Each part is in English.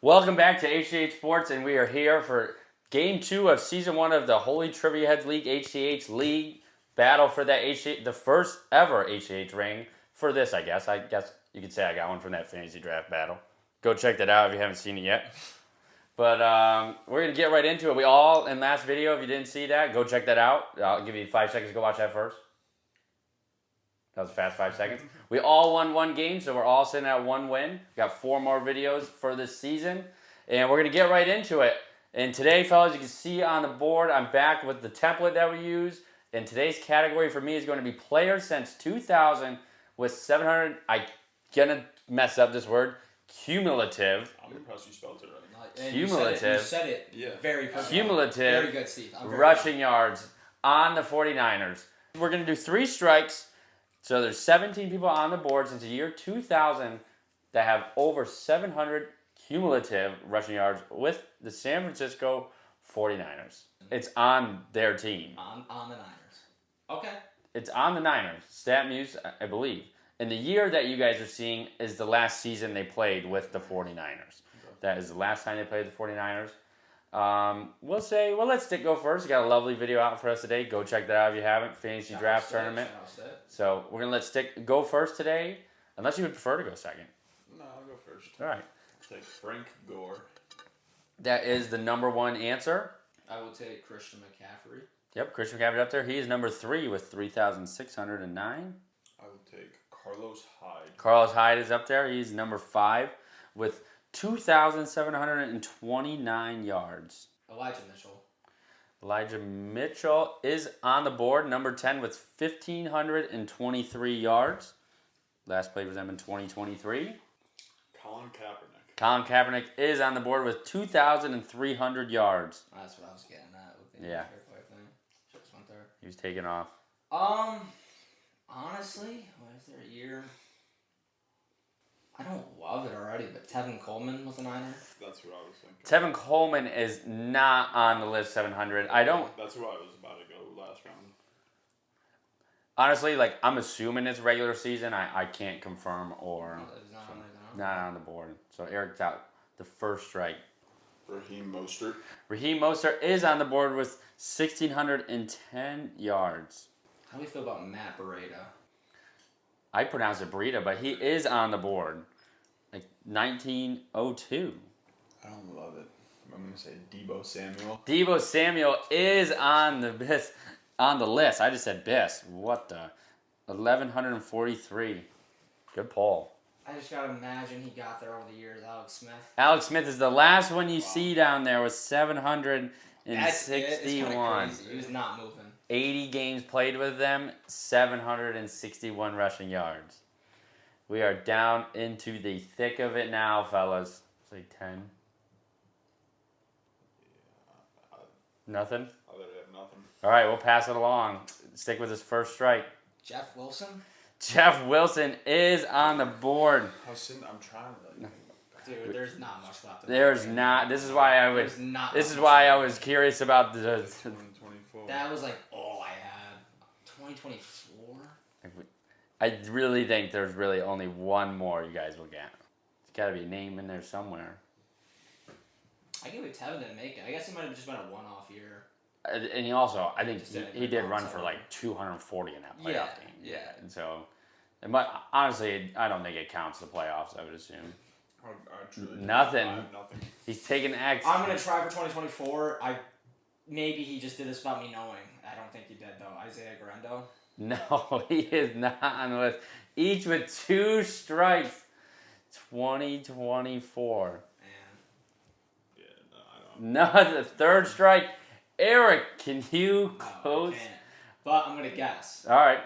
Welcome back to HTH Sports, and we are here for Game 2 of Season 1 of the Holy Trivia Heads League HTH League battle for that the first ever HTH ring for this, I guess. I guess you could say I got one from that fantasy draft battle. Go check that out if you haven't seen it yet. But we're going to get right into it. We all, in last video, if you didn't see that, go check that out. I'll give you 5 seconds to go watch that first. That was a fast 5 seconds. We all won one game, so we're all sitting at one win. We got 4 more videos for this season, and we're going to get right into it. And today, fellas, you can see on the board, I'm back with the template that we use. And today's category for me is going to be players since 2000 with 700, I'm going to mess up this word, cumulative. I'm impressed you spelled it right. Cumulative. You said it very perfectly. Cumulative very good, Steve. rushing yards on the 49ers. We're going to do 3 strikes. So there's 17 people on the board since the year 2000 that have over 700 cumulative rushing yards with the San Francisco 49ers. It's on their team. On the Niners. Okay. It's on the Niners. StatMuse, I believe. And the year that you guys are seeing is the last season they played with the 49ers. Okay. That is the last time they played the 49ers. Let's go first. We got a lovely video out for us today. Go check that out if you haven't. Fantasy Draft Tournament. So we're going to let Stick go first today, unless you would prefer to go second. No, I'll go first. All right. I'll take Frank Gore. That is the number 1 answer. I will take Christian McCaffrey. Yep, Christian McCaffrey up there. He is number 3 with 3,609. I will take Carlos Hyde. Carlos Hyde is up there. He's number 5 with 2,729 yards. Elijah Mitchell is on the board, number 10 with 1,523 yards. Last played with them in 2023. Colin Kaepernick. Colin Kaepernick is on the board with 2,300 yards. That's what I was getting at with the yeah. thing. Just went there. He was taken off. Honestly, what is there a year? I don't love it already, but Tevin Coleman was a Niner. That's who I was thinking. Tevin Coleman is not on the list 700. I don't. That's who I was about to go last round. Honestly, I'm assuming it's regular season. I can't confirm or. Not on the board. So Eric's out the first strike. Raheem Mostert. Raheem Mostert is on the board with 1,610 yards. How do you feel about Matt Breida? I pronounce it Breida, but he is on the board. 1902. I don't love it. I'm going to say Deebo Samuel. Deebo Samuel is on the list. I just said best. What the? 1,143. Good poll. I just got to imagine he got there over the years. Alex Smith. Alex Smith is the last one you see down there with 761. That's crazy. He was not moving. 80 games played with them, 761 rushing yards. We are down into the thick of it now, fellas. It's like 10. Yeah, Nothing? I literally have nothing. All right, we'll pass it along. Stick with his first strike. Jeff Wilson? Jeff Wilson is on the board. I'm trying to. Dude, there's not much left. There's not. This is why I was. This is why I was curious about the. 2024. That was all I had. 2024. I really think there's really only one more you guys will get. There's got to be a name in there somewhere. I can't believe Tevin didn't make it. I guess he might have just been a one-off year. And he also, I think he did run for 240 in that playoff game. Yeah. And so, but honestly, I don't think it counts the playoffs. I would assume. Nothing. Nothing. He's taking X. I'm gonna try for 2024. Maybe he just did this without me knowing. I don't think he did though. Isaiah Garendo. No, he is not on the list. Each with 2 strikes. 2024. Man. Yeah, no, I don't. No, the 3rd strike. Eric, can you close? I can't. But I'm gonna guess. All right.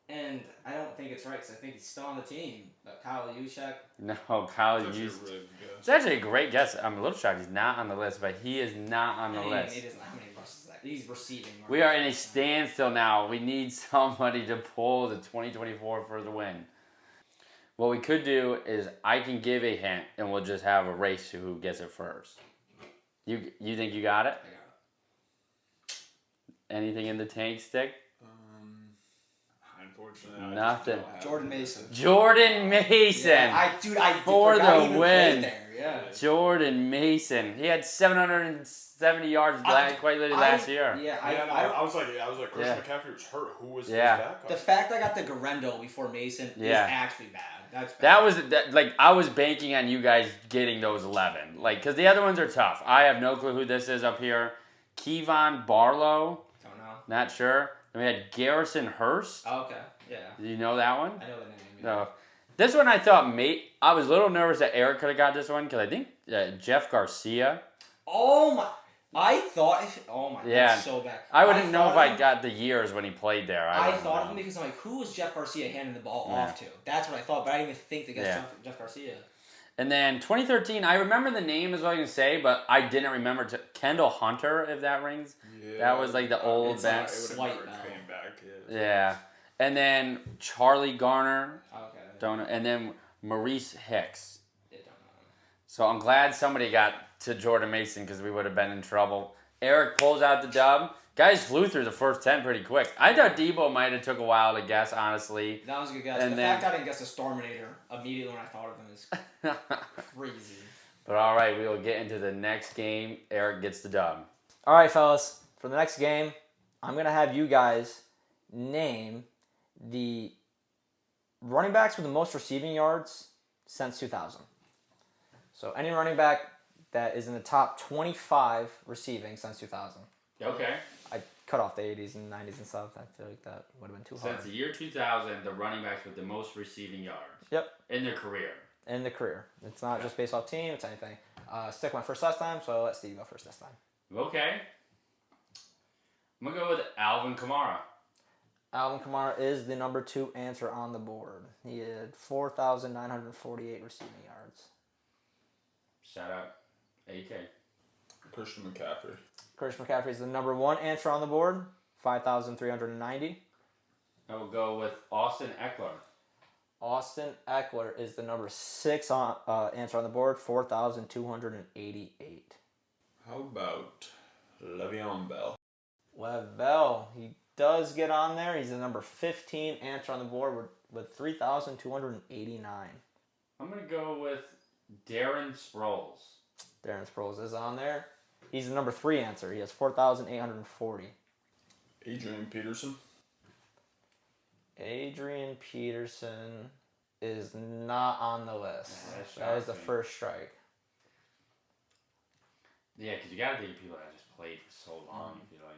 And I don't think it's right because I think he's still on the team. But Kyle Juszczyk. No, Kyle Juszczyk. It's actually a great guess. I'm a little shocked he's not on the list, but he is not on the list. He doesn't have many rushes. He's receiving. We are in a standstill now. We need somebody to pull the 2024 for the win. What we could do is I can give a hint, and we'll just have a race to who gets it first. You think you got it? I got it. Anything in the tank, Stick? Unfortunately, nothing. Jordan Mason. Jordan Mason. Yeah, I for forgot the he even win. played there. Yeah. Jordan Mason. He had 770 yards quite literally last year. Yeah, I was like, Christian McCaffrey was hurt. Who was his backup? The fact I got the Garendo before Mason is actually bad. That's bad. I was banking on you guys getting those 11. Like, because the other ones are tough. I have no clue who this is up here. Kevon Barlow. Don't know. Not sure. Then we had Garrison Hurst. Oh, okay. Yeah. Do you know that one? I know the name. No. This one I thought I was a little nervous that Eric could have got this one because I think Jeff Garcia. Oh my! I thought. That's so bad. I wouldn't know if I got the years when he played there. I thought of him because I'm like, who was Jeff Garcia handing the ball off to? That's what I thought, but I didn't even think to get Jeff Garcia. And then 2013, I remember the name is what I was going to say, but I didn't remember Kendall Hunter, if that rings. Yeah, that was like the old back. Slight came back. Yeah. And then Charlie Garner. Okay. Don't know. And then Maurice Hicks. Yeah, don't know. So I'm glad somebody got to Jordan Mason because we would have been in trouble. Eric pulls out the dub. Guys flew through the first 10 pretty quick. I thought Debo might have took a while to guess, honestly. That was a good guess. And the fact I didn't guess the Storminator immediately when I thought of him is crazy. But all right, we will get into the next game. Eric gets the dub. All right, fellas. For the next game, I'm going to have you guys name the running backs with the most receiving yards since 2000. So any running back that is in the top 25 receiving since 2000. Okay. I cut off the 80s and 90s and stuff. I feel like that would have been too hard. Since the year 2000, the running backs with the most receiving yards. Yep. In their career. In the career. It's not just based off team, it's anything. Stick went first last time, so I'll let Steve go first this time. Okay. I'm going to go with Alvin Kamara. Alvin Kamara is the number 2 answer on the board. He had 4,948 receiving yards. Shout out AK. Christian McCaffrey. Christian McCaffrey is the number 1 answer on the board, 5,390. I will go with Austin Eckler. Austin Eckler is the number 6 answer on the board, 4,288. How about Le'Veon Bell? Lev Bell, he does get on there. He's the number 15 answer on the board with 3,289. I'm going to go with Darren Sproles. Darren Sproles is on there. He's the number 3 answer. He has 4,840. Adrian Peterson. Adrian Peterson is not on the list. That is the first strike. Yeah, because you got to think people that just played for so long. I feel like.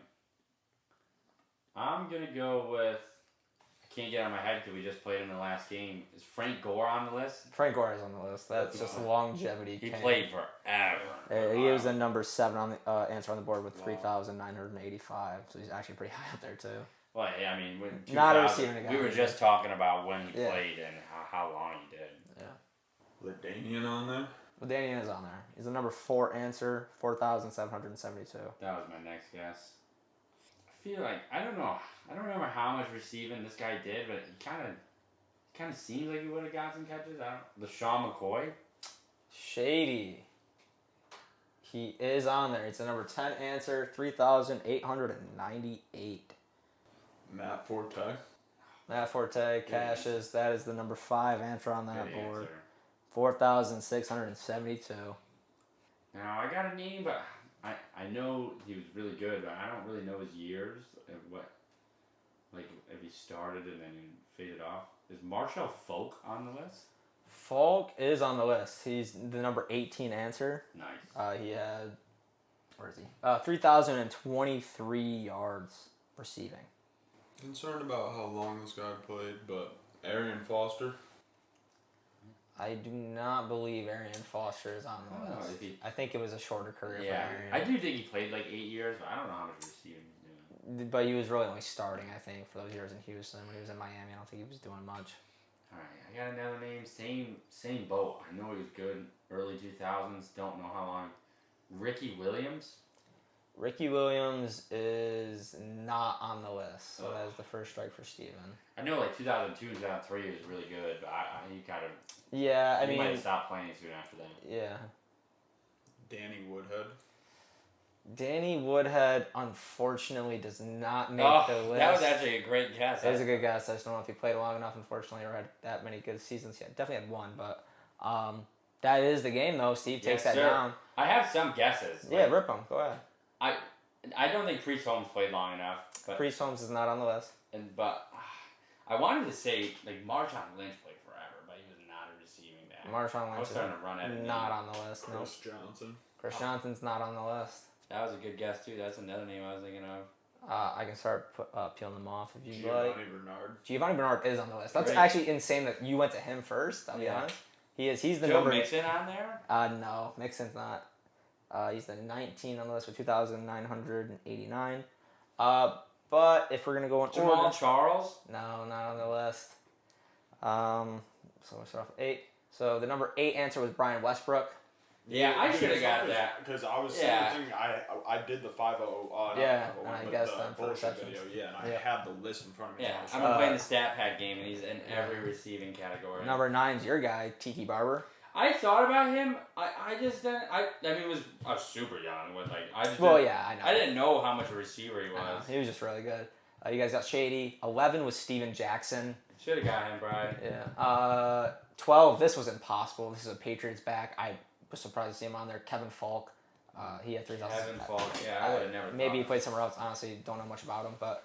I'm going to go with, I can't get out of my head because we just played him in the last game. Is Frank Gore on the list? Frank Gore is on the list. That's just longevity. He played forever. He was the number 7 on the answer on the board with 3,985. So he's actually pretty high up there too. Well, yeah, I mean, not a receiving guy. We were just talking about when he played and how long he did. Yeah. LaDainian on there? LaDainian is on there. He's the number 4 answer, 4,772. That was my next guess. I feel like I don't know. I don't remember how much receiving this guy did, but he kind of seems like he would have got some catches. LaShawn McCoy. Shady. He is on there. It's the number 10 answer, 3,898. Matt Forte. Matt Forte cashes. That is the number 5 answer on that board. Answer. 4,672. Now I got a name, but I know he was really good, but I don't really know his years. If he started and then faded off. Is Marshall Falk on the list? Falk is on the list. He's the number 18 answer. Nice. He had, where is he? 3,023 yards receiving. Concerned about how long this guy played, but Arian Foster. I do not believe Arian Foster is on the list. I think it was a shorter career for Arian. I do think he played like 8 years, but I don't know how much receiving he did. But he was really only starting, I think, for those years in Houston. When he was in Miami, I don't think he was doing much. All right, I got another name. Same boat. I know he was good early 2000s. Don't know how long. Ricky Williams. Ricky Williams is not on the list, so that is the first strike for Steven. I know like 2002, 2003 was really good, but he kind of... Yeah, I mean... He might have stopped playing soon after that. Yeah. Danny Woodhead. Danny Woodhead, unfortunately, does not make the list. That was actually a great guess. It was a good guess. I just don't know if he played long enough, unfortunately, or had that many good seasons. He definitely had one, but That is the game, though. Steve takes Yes, that sir. down. I have some guesses. Yeah, Like, rip them. Go ahead. I don't think Priest Holmes played long enough. But Priest Holmes is not on the list. I wanted to say like Marshawn Lynch played forever, but he was not a receiving back. Marshawn I Lynch was is starting to run out of not names. on the list. No. Chris Johnson. Chris Johnson's not on the list. That was a good guess too. That's another name I was thinking of. I can start peeling them off if you Giovanni like. Bernard. Giovanni Bernard is on the list. That's Right. actually insane that you went to him first. I'll be Yeah. honest. He is. He's the Joe number. Mixon on there? No, Mixon's not. He's the 19 on the list with 2,989. But if we're gonna go in Jamal order, Charles? no, not on the list. So we'll start off with 8. So the number 8 answer was Brian Westbrook. Yeah, I should have got that. Because I was Yeah. thinking I did the 5-0. Yeah, and I guessed them for bullshit receptions. video. Yeah, and I Yeah. had the list in front of me. Yeah, so I've I been was playing the stat pack game, and he's in every receiving category. Number 9's your guy, Tiki Barber. I thought about him. I just didn't. I mean, he was super young. With like, I just Well, didn't, yeah, I know. I didn't know how much of a receiver he I know. was. He was just really good. You guys got Shady. 11 was Steven Jackson. Should have got him, Brian. Yeah. 12. This was impossible. This is a Patriots back. I was surprised to see him on there. Kevin Falk. He had 3,000. Kevin Falk. Yeah, I would have never. Maybe he thought. played somewhere else. Honestly, don't know much about him. But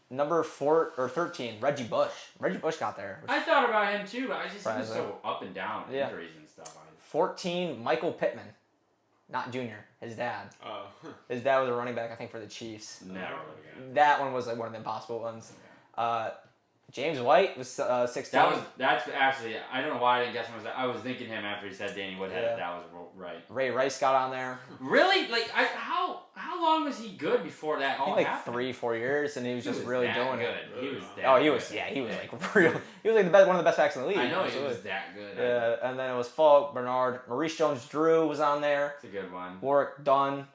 number 4 or 13, Reggie Bush. Reggie Bush got there. I thought about him too, but I just he was Surprising. so up and down with Yeah. injuries and stuff. 14, Michael Pittman. Not Junior. His dad. His dad was a running back, I think, for the Chiefs. Never really got. That one was like one of the impossible ones. James White was 16. That's actually, I don't know why I didn't guess him. I was thinking him after he said Danny Woodhead. Yeah. That was right. Ray Rice got on there. Really? Like, how long was he good before that I all think like happened? 3-4 years, and he was just really that doing good. it. He was that Oh, he good. was. Yeah, he was like real. He was like the best, one of the best backs in the league. I know he absolutely. was that good. Yeah, and then it was Falk, Bernard, Maurice Jones-Drew was on there. It's a good one. Warwick Dunn,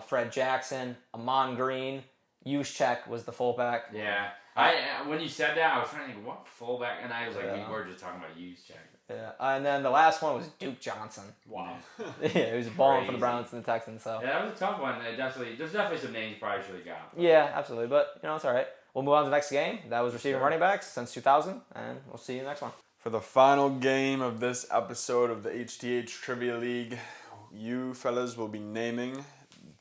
Fred Jackson, Amon Green, Juszczyk was the fullback. Yeah. When you said that, I was trying to think, what fullback? And I was like, Yeah. we were just talking about Juszczyk. Yeah, and then the last one was Duke Johnson. Wow. Yeah, he was balling for the Crazy. Browns and the Texans. So Yeah, that was a tough one. There's definitely some names you probably should have got. yeah, absolutely. But you know, it's all right. We'll move on to the next game. That was receiving running backs since 2000, and we'll see you in the next one. For the final game of this episode of the HTH Trivia League, you fellas will be naming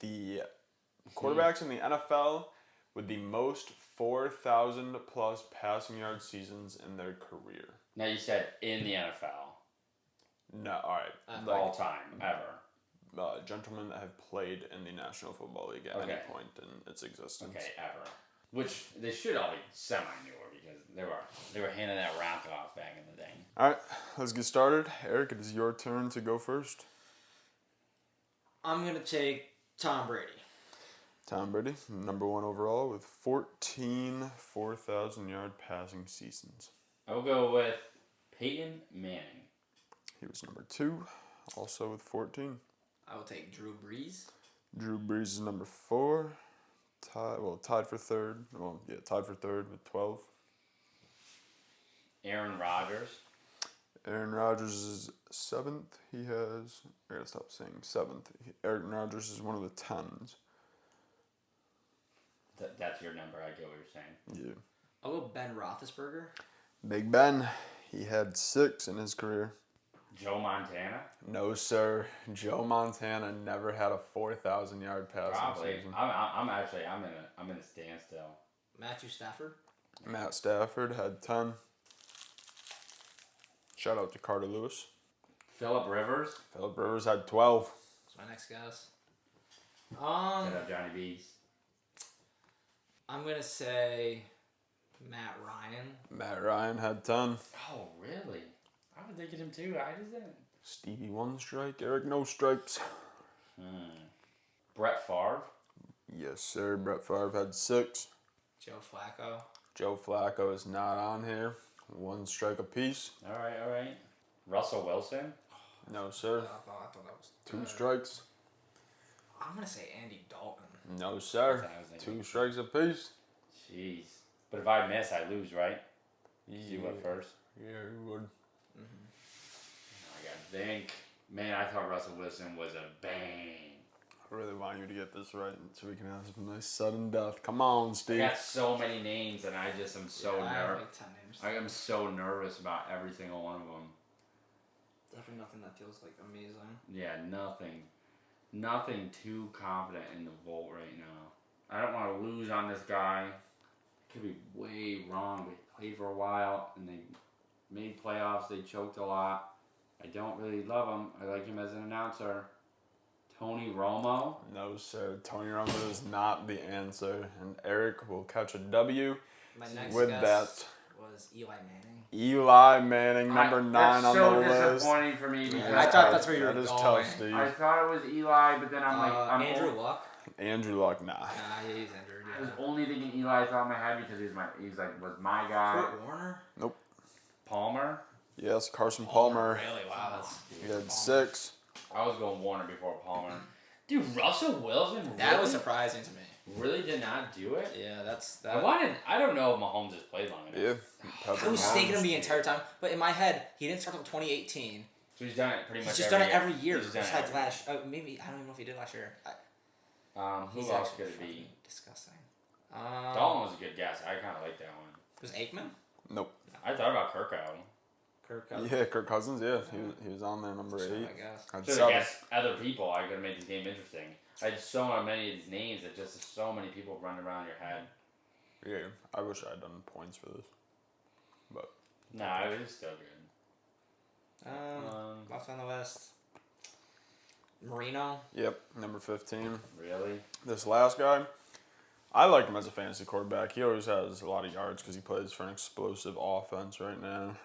the quarterbacks in the NFL with the most 4,000 plus passing yard seasons in their career. Now you said in the NFL, No, all right. all time, ever. Gentlemen that have played in the National Football League at any Okay. point in its existence. Okay, ever. Which they should all be semi-newer because they were handing that rock off back in the day. All right, let's get started. Eric, it is your turn to go first. I'm going to take Tom Brady. Tom Brady, number 1 overall with 14 4,000-yard passing seasons. I'll go with Peyton Manning. He was number 2, also with 14. I will take Drew Brees. Drew Brees is number 4. Tied for third. Tied for third with 12. Aaron Rodgers. Aaron Rodgers is 7th. He has... I gotta stop saying 7th. Aaron Rodgers is one of the 10s. That's your number. I get what you're saying. Yeah. I'll go Ben Roethlisberger. Big Ben. He had 6 in his career. Joe Montana. No, sir. Joe Montana never had a 4,000-yard passing Probably. season. I'm in a standstill. Matthew Stafford. Matt Stafford had 10. Shout out to Carter Lewis. Phillip Rivers. Phillip Rivers had 12. That's my next guess. Shout out Johnny B's. I'm going to say Matt Ryan. Matt Ryan had 10. Oh, really? I was thinking him too. I just didn't. Stevie 1 strike. Eric no strikes. Brett Favre. Yes, sir. Brett Favre had 6. Joe Flacco. Joe Flacco is not on here. 1 strike apiece. All right. Russell Wilson. No, sir. I thought that was 2 strikes. I'm going to say Andy Dalton. No, sir. That's what I was thinking. 2 strikes apiece. Jeez. But if I miss, I lose, right? You went first. Yeah, you would. I gotta think. Man, I thought Russell Wilson was a bang. I really want you to get this right so we can have some nice sudden death. Come on, I Steve. got so many names, and I just am so I have nervous. like 10 names. I am so nervous about every single one of them. Definitely nothing that feels like amazing. Yeah, nothing too confident in the Volt right now. I don't want to lose on this guy. Could be way wrong. They played for a while and they made playoffs. They choked a lot. I don't really love him. I like him as an announcer. Tony Romo. No, sir. Tony Romo is not the answer, and Eric will catch a W My next with guess that. was Eli Manning. Eli Manning, number 9 on the list. That's so disappointing for me. Because I thought that's where you were That is going. tough, Steve. I thought it was Eli, but then I'm like, Andrew Luck. Andrew Luck, nah. Nah, he's injured. I was Yeah. only thinking Eli. I thought in my head because was my guy. Kurt Warner. Palmer. Yes, Carson Palmer. Really? Wow. That's He had 6. I was going Warner before Palmer. Dude, Russell Wilson. That was surprising to me. Really did not do it. Yeah, that's I that. wanted. I don't know if Mahomes has played long enough. Yeah. I was thinking him the entire time, but in my head, he didn't start until 2018. So he's done it pretty much. He's just done it every year. He's done it Besides every year. last, maybe I don't even know if he did last year. Who He's else actually could it be? fucking disgusting. Dalton was a good guess. I kind of like that one. Was Aikman? Nope. I thought about Kirk Allen. Kirk Cousins. Yeah, Kirk Cousins, yeah. He was on there, number 8. I guess. Had Should 7. have guessed other people. I could have made this game interesting. I had so many of these names that just so many people running around your head. Yeah, I wish I had done points for this. But Nah, it was still good. Left on the list. Marino. yep, number 15. Really? This last guy, I like him as a fantasy quarterback. He always has a lot of yards because he plays for an explosive offense right now.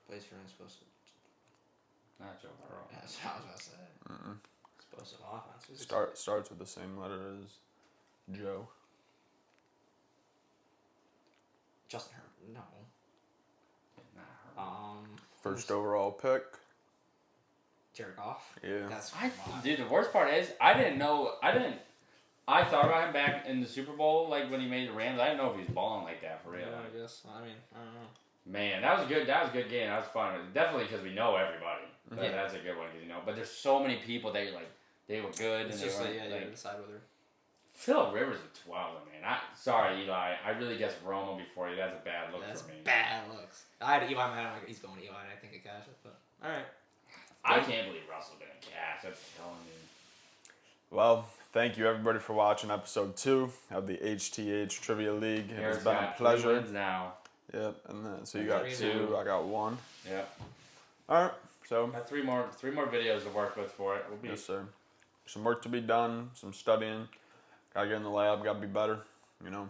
Plays for an explosive. Not Joe Burrow. Yeah, that's what I was about to say. Explosive offense. Who's Starts with the same letter as Joe. Justin Herbert. No. Not her. First overall pick. Jared Goff. Yeah. That's Dude, the worst part is I didn't know. I thought about him back in the Super Bowl, like when he made the Rams. I didn't know if he was balling like that for real. Yeah, I guess. I mean, I don't know. Man, that was good. That was a good game. That was fun. Definitely because we know everybody. Yeah. That's a good one because you know. But there's so many people that like they were good It's and just they like, were yeah, you gotta decide whether. Phillip Rivers at 12, man. Sorry, Eli. I really guessed Romo before you. That's a bad look That's for me. bad looks. I had Eli Manning. Like, he's going to Eli. I think it cash it, but all right. I can't believe Russell didn't cash. That's killing me. Well, thank you everybody for watching episode 2 of the HTH Trivia League. It has Harris been a got 3 pleasure. wins now. Yep, and then so you got 3 2, now. I got 1. Yep. All right, so Got 3 more videos to work with for it. We'll be yes, sir. Some work to be done, some studying. Gotta get in the lab. Gotta be better. You know,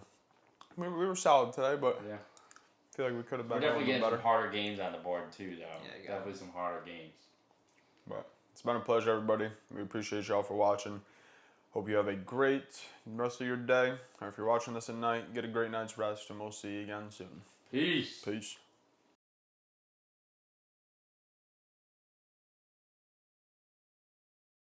we were solid today, but yeah. I feel like we could have We're been a definitely little bit getting better. some harder games on the board too, though. Yeah, you got Definitely some harder games. But it's been a pleasure, everybody. We appreciate y'all for watching. Hope you have a great rest of your day. Or if you're watching this at night, get a great night's rest, and we'll see you again soon. Peace. Peace.